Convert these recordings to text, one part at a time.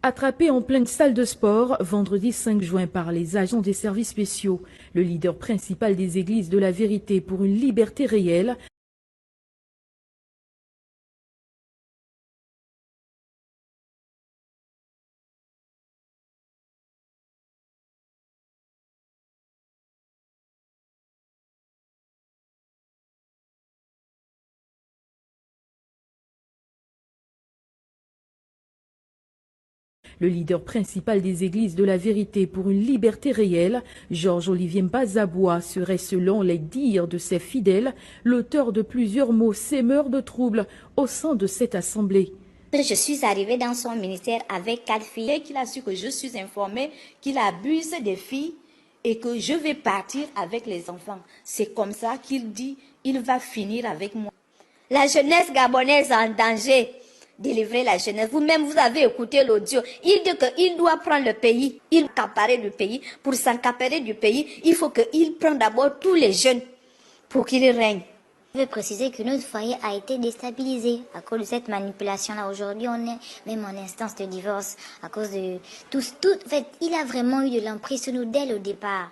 Attrapé en pleine salle de sport, vendredi 5 juin par les agents des services spéciaux, le leader principal des églises de la vérité pour une liberté réelle Le leader principal des églises de la vérité pour une liberté réelle, Georges-Olivier Mbazaboua, serait, selon les dires de ses fidèles, l'auteur de plusieurs mots sémeurs de troubles au sein de cette assemblée. Je suis arrivée dans son ministère avec 4 filles et qu'il a su que je suis informée qu'il abuse des filles et que je vais partir avec les enfants. C'est comme ça qu'il dit, il va finir avec moi. La jeunesse gabonaise en danger. Délivrer la jeunesse. Vous-même, vous avez écouté l'audio. Il dit qu'il doit prendre le pays. Il accaparer le pays. Pour s'accaparer du pays, il faut qu'il prenne d'abord tous les jeunes pour qu'il règne. Je veux préciser que notre foyer a été déstabilisé à cause de cette manipulation-là. Aujourd'hui, on est même en instance de divorce à cause de tout. En fait, il a vraiment eu de l'emprise sur nous dès le départ.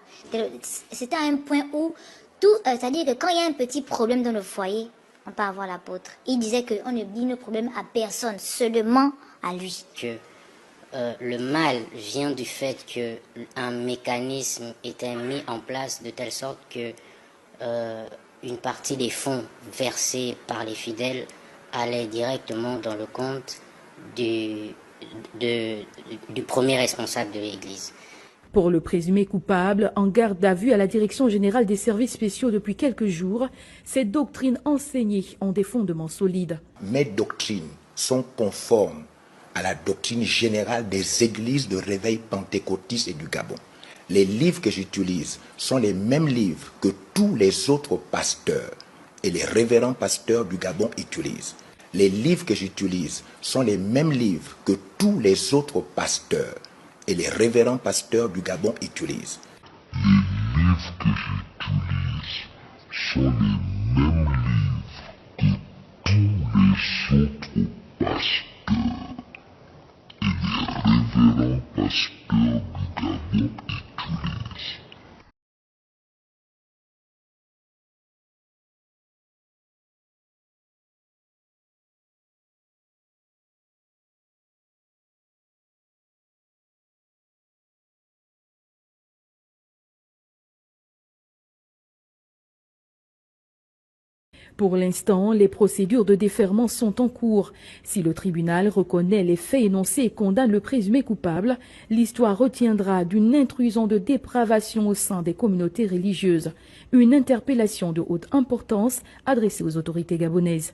C'était à un point où c'est-à-dire que quand il y a un petit problème dans le foyer, on peut avoir l'apôtre. Il disait qu'on ne dit le problème à personne, seulement à lui. Que le mal vient du fait qu'un mécanisme était mis en place de telle sorte que une partie des fonds versés par les fidèles allait directement dans le compte du premier responsable de l'Église. Pour le présumé coupable, en garde à vue à la Direction générale des services spéciaux depuis quelques jours, ces doctrines enseignées ont des fondements solides. Mes doctrines sont conformes à la doctrine générale des églises de réveil pentecôtiste et du Gabon. Les livres que j'utilise sont les mêmes livres que tous les autres pasteurs et les révérends pasteurs du Gabon utilisent. Les livres que j'utilise sont les mêmes livres que tous les autres pasteurs et les révérends pasteurs du Gabon utilisent. Les livres que j'utilise sont les mêmes livres que tous les autres pasteurs et les révérends pasteurs du Gabon utilisent. Pour l'instant, les procédures de déferment sont en cours. Si le tribunal reconnaît les faits énoncés et condamne le présumé coupable, l'histoire retiendra d'une intrusion de dépravation au sein des communautés religieuses. Une interpellation de haute importance adressée aux autorités gabonaises.